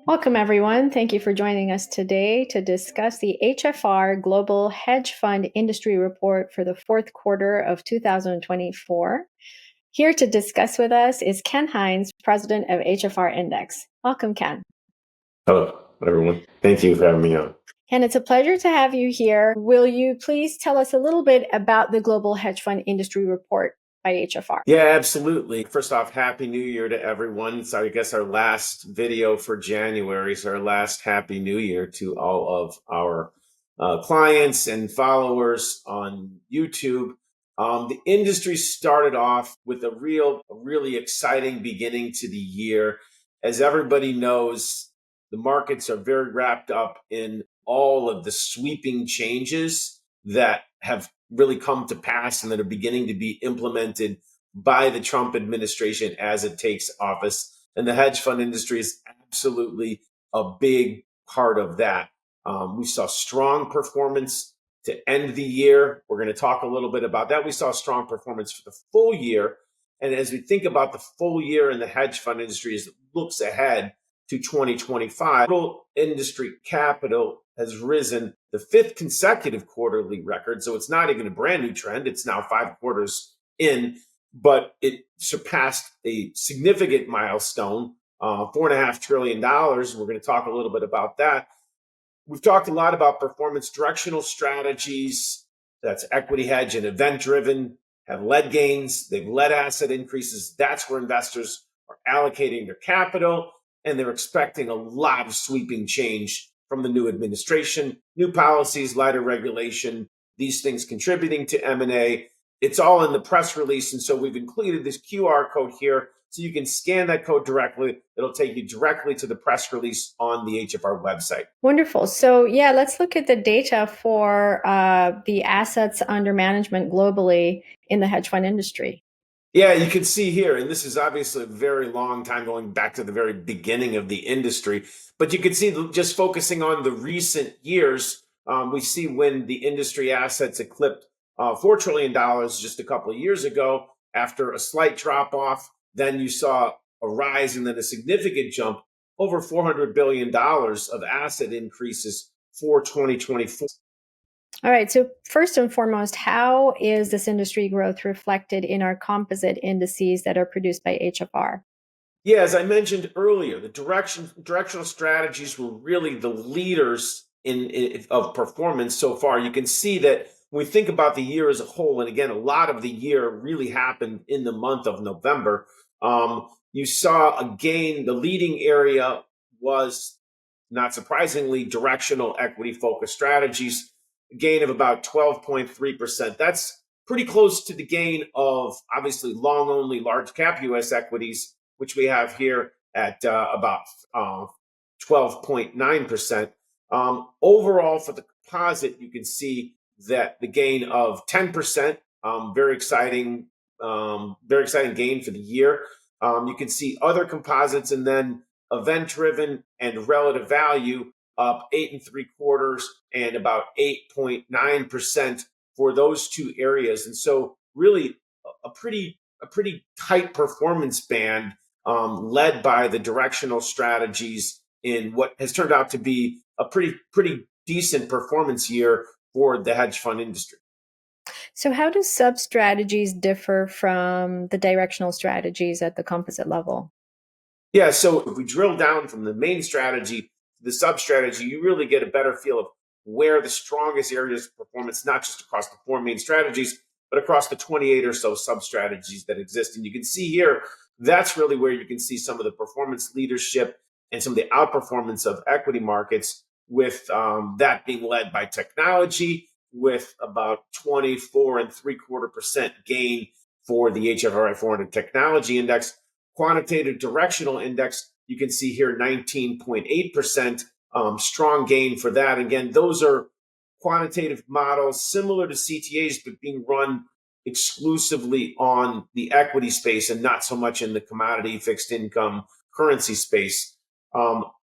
Welcome, everyone. Thank you for joining us today to discuss the HFR Global Hedge Fund Industry Report for the fourth quarter of 2024. Here to discuss with us is Ken Heinz, President of HFR Index. Welcome, Ken. Hello, everyone. Thank you for having me on. Ken, it's a pleasure to have you here. Will you please tell us a little bit about the Global Hedge Fund Industry Report by HFR? Yeah, absolutely. First off, Happy New Year to everyone. It's, I guess, our last video for January. So our last Happy New Year to all of our clients and followers on YouTube. The industry started off with a really exciting beginning to the year. As everybody knows, the markets are very wrapped up in all of the sweeping changes that have really come to pass and that are beginning to be implemented by the Trump administration as it takes office. And the hedge fund industry is absolutely a big part of that. We saw strong performance to end the year. We're going to talk a little bit about that. We saw strong performance for the full year. And as we think about the full year in the hedge fund industry as it looks ahead to 2025, total industry capital has risen the fifth consecutive quarterly record. So it's not even a brand new trend. It's now 5 quarters in, but it surpassed a significant milestone, $4.5 trillion. We're going to talk a little bit about that. We've talked a lot about performance directional strategies. That's equity hedge and event driven, have led gains. They've led asset increases. That's where investors are allocating their capital, and they're expecting a lot of sweeping change from the new administration, new policies, lighter regulation, these things contributing to M&A. It's all in the press release. And so we've included this QR code here so you can scan that code directly. It'll take you directly to the press release on the HFR website. Wonderful. So yeah, let's look at the data for the assets under management globally in the hedge fund industry. Yeah, you can see here, and this is obviously a very long time going back to the very beginning of the industry, but you can see just focusing on the recent years, we see when the industry assets eclipsed $4 trillion just a couple of years ago after a slight drop off. Then you saw a rise and then a significant jump, over $400 billion of asset increases for 2024. All right. So first and foremost, how is this industry growth reflected in our composite indices that are produced by HFR? Yeah, as I mentioned earlier, the directional strategies were really the leaders of performance so far. You can see that when we think about the year as a whole, and again, a lot of the year really happened in the month of November. You saw a gain. The leading area was, not surprisingly, directional equity focused strategies, a gain of about 12.3%. That's pretty close to the gain of obviously long only large cap US equities, which we have here at about 12.9%. Overall, for the composite, you can see that the gain of 10%, very exciting gain for the year. You can see other composites and then event-driven and relative value up 8.75% and about 8.9% for those two areas. And so really a pretty tight performance band led by the directional strategies in what has turned out to be a pretty decent performance year for the hedge fund industry. So how do sub-strategies differ from the directional strategies at the composite level? Yeah, so if we drill down from the main strategy to the sub-strategy, you really get a better feel of where the strongest areas of performance, not just across the 4 main strategies, but across the 28 or so sub-strategies that exist. And you can see here, that's really where you can see some of the performance leadership and some of the outperformance of equity markets, with that being led by technology, with about 24.75% gain for the HFR 400 Technology Index. Quantitative Directional Index, you can see here 19.8%, strong gain for that. Again, those are quantitative models similar to CTAs, but being run exclusively on the equity space and not so much in the commodity, fixed income, currency space.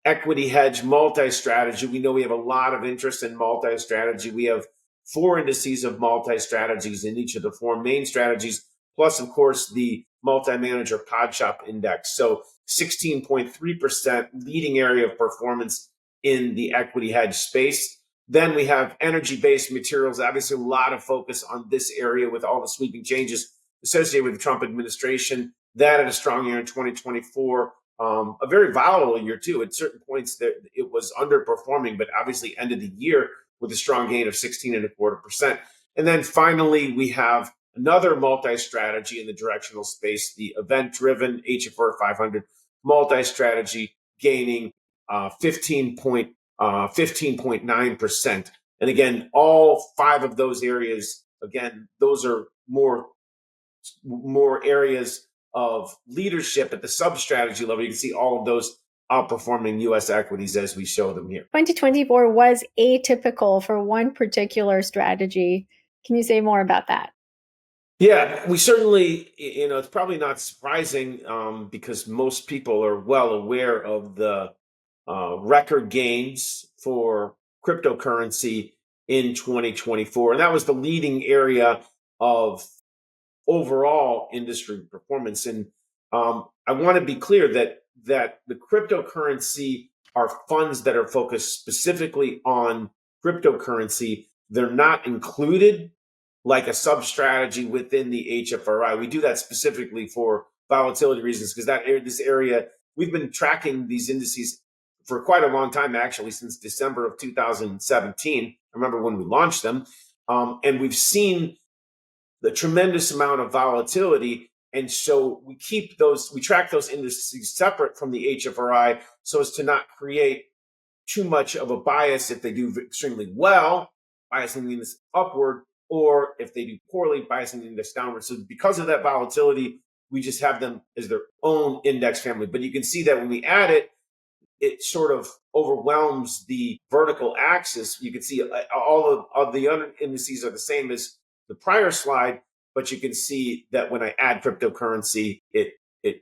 Equity hedge multi-strategy. We know we have a lot of interest in multi-strategy. We have 4 indices of multi-strategies in each of the 4 main strategies, plus, of course, the multi-manager pod shop index. So 16.3% leading area of performance in the equity hedge space. Then we have energy-based materials. Obviously, a lot of focus on this area with all the sweeping changes associated with the Trump administration. That had a strong year in 2024. A very volatile year, too. At certain points, it was underperforming, but obviously ended the year with a strong gain of 16.25%. And then finally, we have another multi-strategy in the directional space, the event-driven HFR 500 multi-strategy gaining 15.9%. And again, all five of those areas, again, those are more areas of leadership at the sub-strategy level. You can see all of those outperforming U.S. equities as we show them here. 2024 was atypical for one particular strategy. Can you say more about that? Yeah, we certainly, it's probably not surprising because most people are well aware of the record gains for cryptocurrency in 2024. And that was the leading area of overall industry performance. And I want to be clear that the cryptocurrency are funds that are focused specifically on cryptocurrency. They're not included like a sub strategy within the HFRI. We do that specifically for volatility reasons because this area, we've been tracking these indices for quite a long time, actually, since December of 2017. I remember when we launched them. And we've seen the tremendous amount of volatility. And so we track those indices separate from the HFRI so as to not create too much of a bias if they do extremely well, biasing the index upward, or if they do poorly, biasing the index downward. So because of that volatility, we just have them as their own index family. But you can see that when we add it, it sort of overwhelms the vertical axis. You can see all of the other indices are the same as the prior slide, but you can see that when I add cryptocurrency, it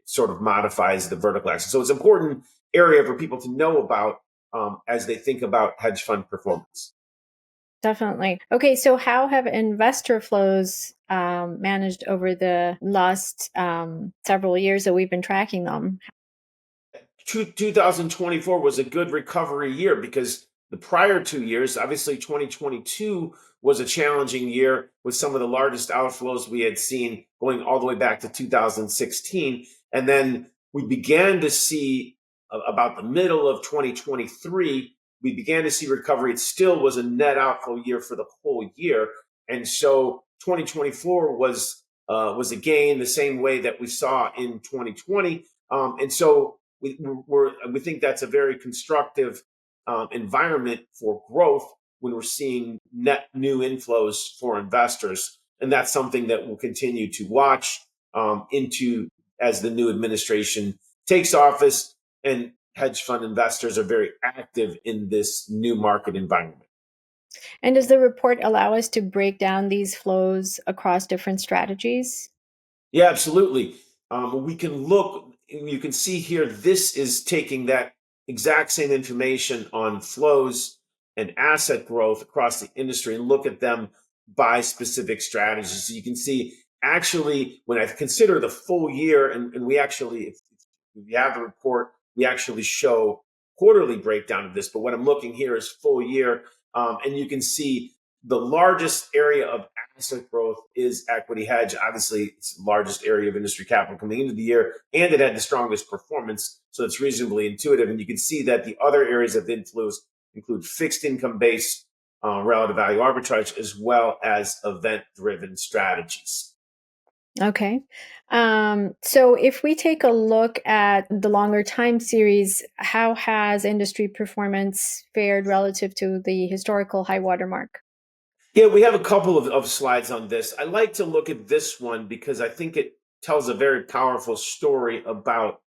sort of modifies the vertical axis. So it's an important area for people to know about as they think about hedge fund performance. Definitely. Okay, so how have investor flows managed over the last several years that we've been tracking them? 2024 was a good recovery year because the prior 2 years, obviously 2022 was a challenging year with some of the largest outflows we had seen going all the way back to 2016. And then we began to see about the middle of 2023, we began to see recovery. It still was a net outflow year for the whole year. And so 2024 was a gain the same way that we saw in 2020. And so we think that's a very constructive environment for growth when we're seeing net new inflows for investors. And that's something that we'll continue to watch into as the new administration takes office and hedge fund investors are very active in this new market environment. And does the report allow us to break down these flows across different strategies? Yeah, absolutely. We can look, and you can see here, this is taking that exact same information on flows and asset growth across the industry and look at them by specific strategies. So you can see, actually, when I consider the full year, and we actually, if you have the report, we actually show quarterly breakdown of this. But what I'm looking here is full year. And you can see the largest area of asset growth is equity hedge. Obviously, it's the largest area of industry capital coming into the year, and it had the strongest performance. So it's reasonably intuitive. And you can see that the other areas of inflows include fixed income based relative value arbitrage, as well as event driven strategies. Okay. So if we take a look at the longer time series, how has industry performance fared relative to the historical high water mark? Yeah, we have a couple of slides on this. I like to look at this one because I think it tells a very powerful story about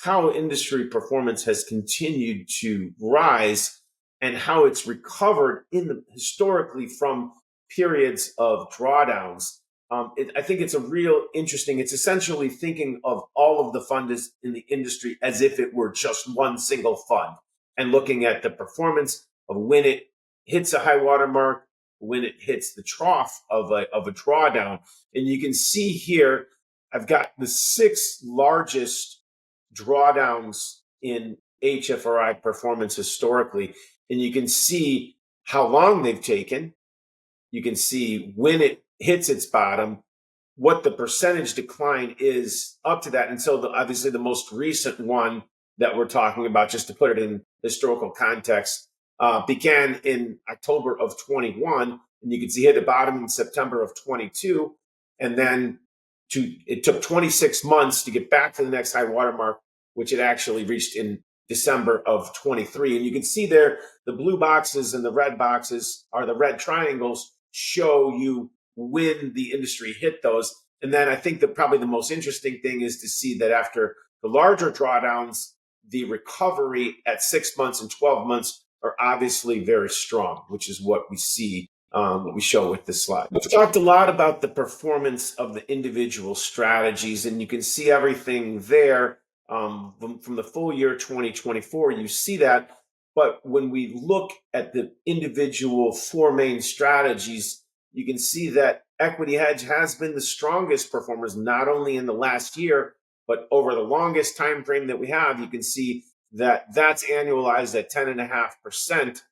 how industry performance has continued to rise and how it's recovered historically from periods of drawdowns. I think it's a real interesting. It's essentially thinking of all of the funds in the industry as if it were just one single fund and looking at the performance of when it hits a high water mark, when it hits the trough of a drawdown. And you can see here, I've got the 6 largest drawdowns in HFRI performance historically, and you can see how long they've taken. You can see when it hits its bottom, what the percentage decline is up to that. And so obviously the most recent one that we're talking about, just to put it in historical context, began in October of 21, and you can see hit the bottom in September of 22, and then it took 26 months to get back to the next high watermark, which it actually reached in December of 23. And you can see there the blue boxes and the red boxes, are the red triangles, show you when the industry hit those. And then I think that probably the most interesting thing is to see that after the larger drawdowns, the recovery at 6 months and 12 months are obviously very strong, which is what we see, what we show with this slide. We've talked a lot about the performance of the individual strategies, and you can see everything there from the full year 2024. You see that. But when we look at the individual 4 main strategies, you can see that equity hedge has been the strongest performers, not only in the last year, but over the longest time frame that we have. You can see that that's annualized at 10.5%,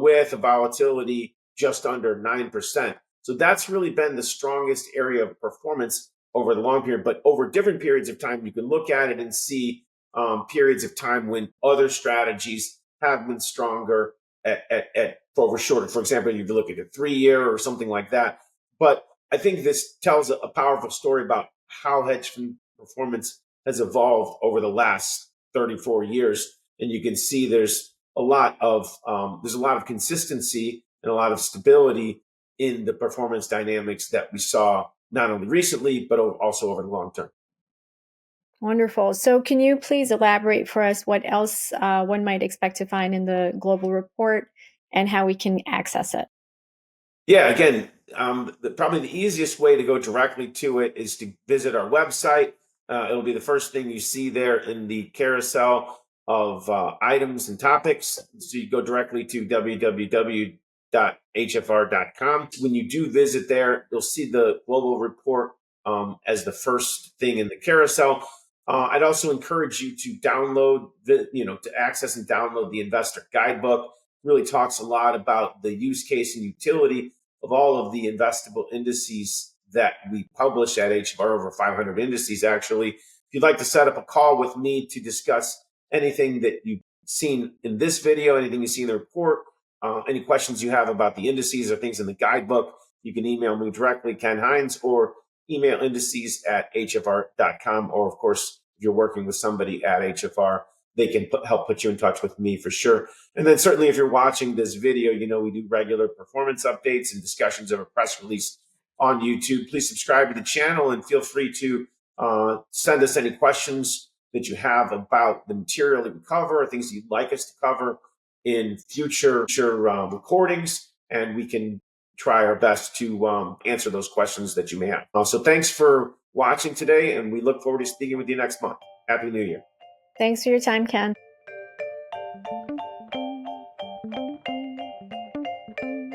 with a volatility just under 9%. So that's really been the strongest area of performance over the long period. But over different periods of time, you can look at it and see periods of time when other strategies have been stronger at over shorter. For example, if you look at a 3-year or something like that. But I think this tells a powerful story about how hedge fund performance has evolved over the last 34 years. And you can see there's a lot of consistency and a lot of stability in the performance dynamics that we saw not only recently, but also over the long term. Wonderful. So can you please elaborate for us what else one might expect to find in the global report and how we can access it? Yeah, again, probably the easiest way to go directly to it is to visit our website. It'll be the first thing you see there in the carousel of items and topics. So you go directly to www.hfr.com. When you do visit there, you'll see the global report as the first thing in the carousel. I'd also encourage you to download to access and download the investor guidebook. It really talks a lot about the use case and utility of all of the investable indices that we publish at HFR, over 500 indices actually. If you'd like to set up a call with me to discuss anything that you've seen in this video, anything you see in the report, any questions you have about the indices or things in the guidebook, you can email me directly, Ken Heinz, or email indices@hfr.com. Or, of course, if you're working with somebody at HFR, they can help put you in touch with me for sure. And then certainly if you're watching this video, we do regular performance updates and discussions of a press release on YouTube. Please subscribe to the channel and feel free to send us any questions that you have about the material that we cover, or things you'd like us to cover in future recordings, and we can try our best to answer those questions that you may have. So thanks for watching today, and we look forward to speaking with you next month. Happy New Year. Thanks for your time, Ken.